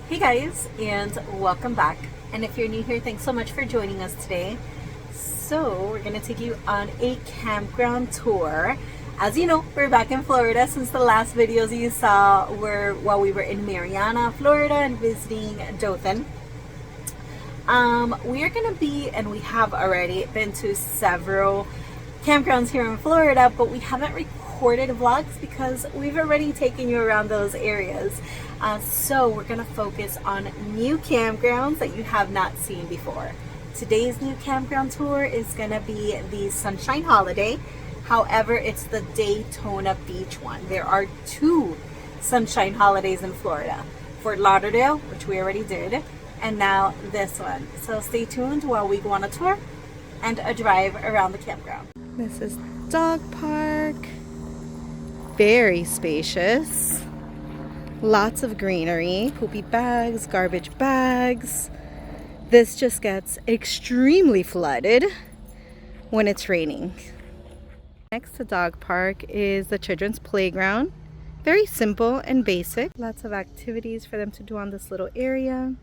Hey guys, and welcome back. And if you're new here, thanks so much for joining us today. So we're gonna take you on a campground tour. As you know, we're back in Florida since the last videos you saw were while we were in Mariana, Florida, and visiting Dothan. We are gonna be, and we have already been to several campgrounds here in Florida, but we haven't recorded vlogs because we've already taken you around those areas. So we're gonna focus on new campgrounds that you have not seen before. Today's new campground tour is gonna be the Sunshine Holiday. However, it's the Daytona Beach one. There are two Sunshine Holidays in Florida. Fort Lauderdale, which we already did, and now this one. So stay tuned while we go on a tour and a drive around the campground. This is dog park. Very spacious. Lots of greenery, poopy bags, garbage bags. This just gets extremely flooded when it's raining. Next to dog park is the children's playground. Very simple and basic. Lots of activities for them to do on this little area.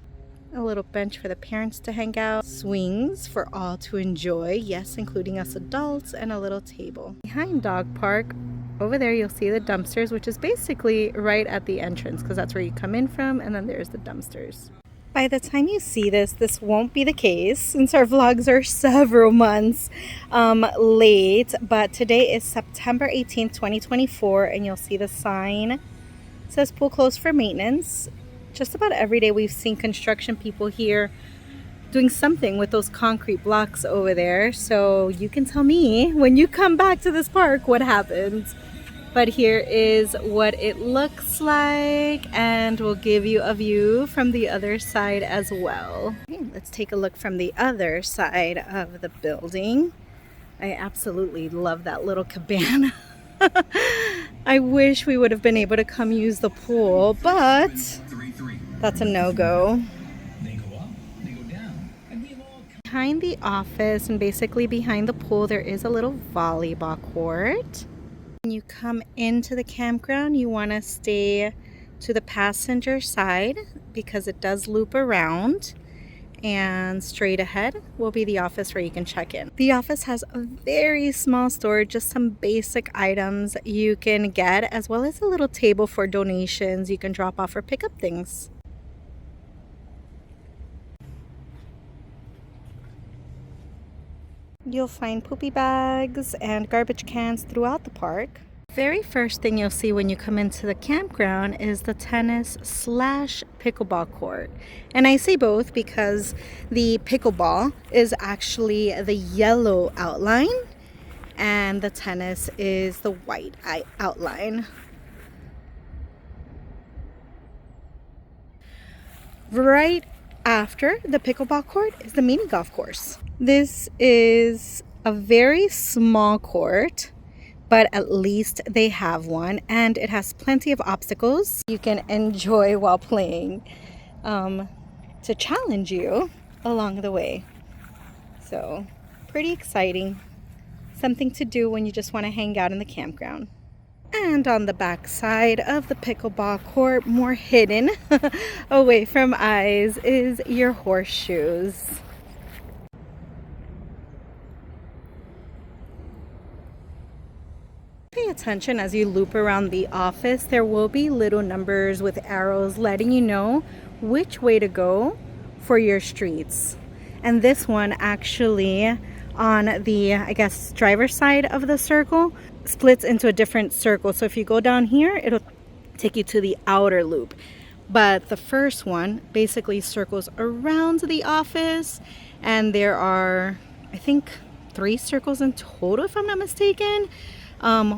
A little bench for the parents to hang out. Swings for all to enjoy, yes, including us adults, and a little table. Behind dog park, over there you'll see the dumpsters, which is basically right at the entrance because that's where you come in from, and then there's the dumpsters. By the time you see this won't be the case since our vlogs are several months late, but today is September 18th, 2024, and you'll see the sign. It says pool closed for maintenance. Just about every day we've seen construction people here doing something with those concrete blocks over there. So you can tell me when you come back to this park what happened. But here is what it looks like, and we'll give you a view from the other side as well. Okay, let's take a look from the other side of the building. I absolutely love that little cabana. I wish we would have been able to come use the pool, but that's a no-go. Behind the office and basically behind the pool, there is a little volleyball court. When you come into the campground, you want to stay to the passenger side because it does loop around. And straight ahead will be the office where you can check in. The office has a very small storage, just some basic items you can get, as well as a little table for donations you can drop off or pick up things. You'll find poopy bags and garbage cans throughout the park. Very first thing you'll see when you come into the campground is the tennis/pickleball court. And I say both because the pickleball is actually the yellow outline and the tennis is the white outline. Right after the pickleball court is the mini golf course. This is a very small court, but at least they have one, and it has plenty of obstacles you can enjoy while playing to challenge you along the way. So pretty exciting, something to do when you just want to hang out in the campground. And on the back side of the pickleball court, more hidden away from eyes, is your horseshoes. Pay attention as you loop around the office. There will be little numbers with arrows letting you know which way to go for your streets. And this one actually on the, I guess, driver's side of the circle splits into a different circle. So if you go down here, it'll take you to the outer loop. But the first one basically circles around the office, and there are, I think, 3 circles in total, if I'm not mistaken,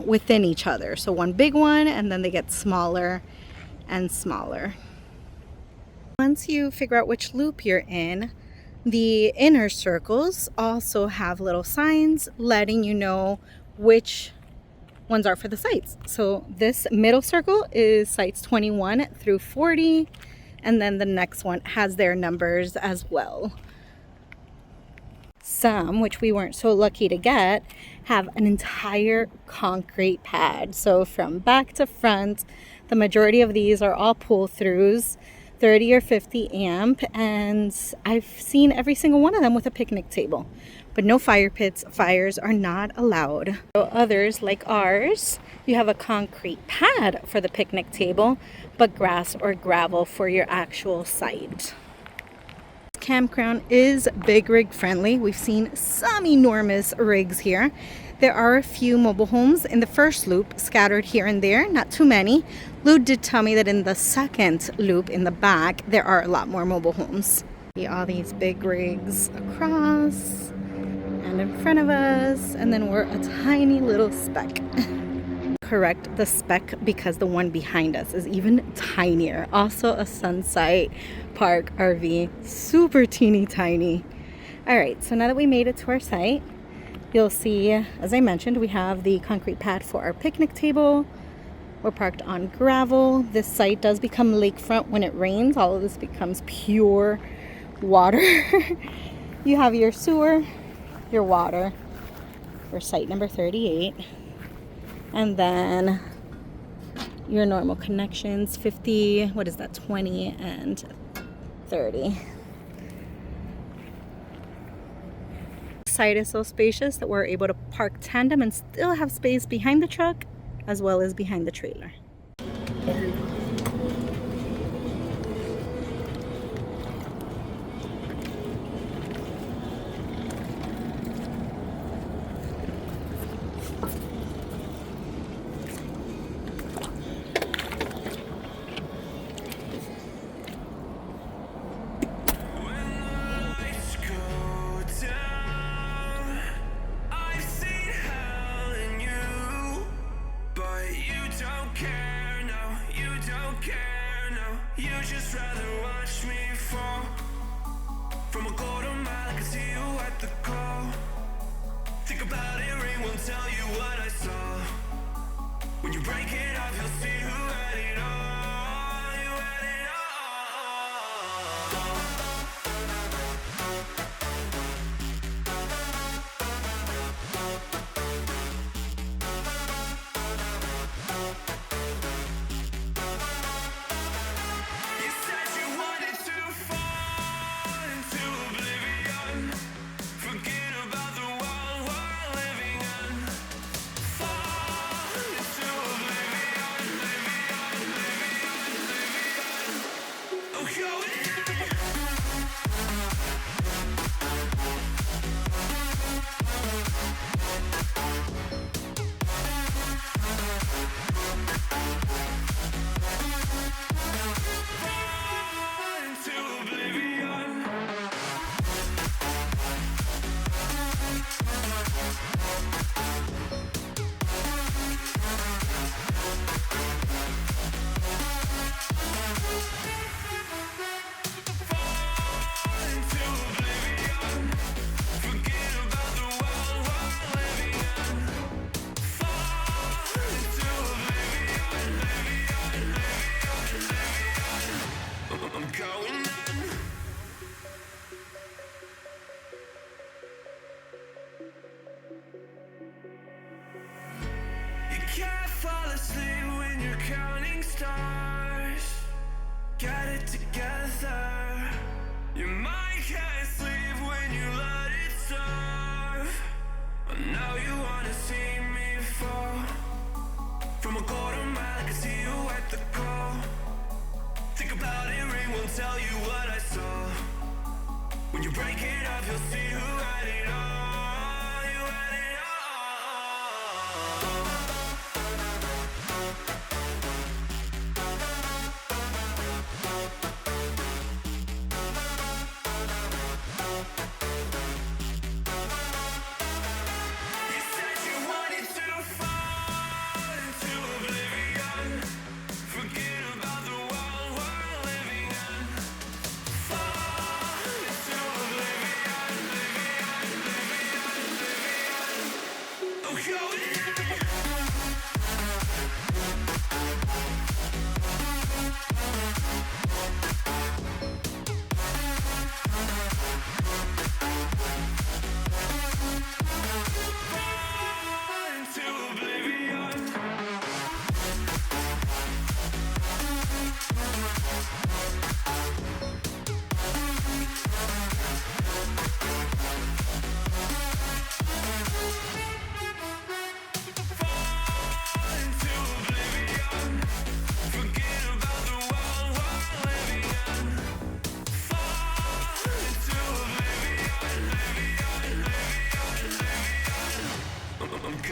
within each other. So one big one, and then they get smaller and smaller. Once you figure out which loop you're in, the inner circles also have little signs letting you know which ones are for the sites. So this middle circle is sites 21 through 40, and then the next one has their numbers as well. Some, which we weren't so lucky to get, have an entire concrete pad. So from back to front, the majority of these are all pull-throughs. 30 or 50 amp, and I've seen every single one of them with a picnic table, but no fire pits. Fires are not allowed. So others like ours, you have a concrete pad for the picnic table, but grass or gravel for your actual site. Campground is big rig friendly. We've seen some enormous rigs here. There are a few mobile homes in the first loop scattered here and there, not too many. Lou did tell me that in the second loop in the back, there are a lot more mobile homes. See all these big rigs across and in front of us, and then we're a tiny little speck. Correct the speck because the one behind us is even tinier. Also a Sunsite Park RV, super teeny tiny. All right, so now that we made it to our site, you'll see, as I mentioned, we have the concrete pad for our picnic table. We're parked on gravel. This site does become lakefront when it rains. All of this becomes pure water. You have your sewer, your water for site number 38. And then your normal connections, 50, what is that, 20 and 30. The site is so spacious that we're able to park tandem and still have space behind the truck as well as behind the trailer.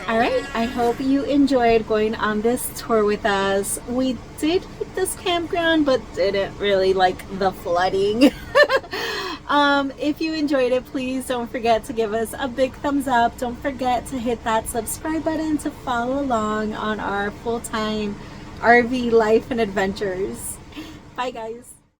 All right, I hope you enjoyed going on this tour with us. We did hit this campground, but didn't really like the flooding. If you enjoyed it, please don't forget to give us a big thumbs up. Don't forget to hit that subscribe button to follow along on our full-time RV life and adventures. Bye, guys.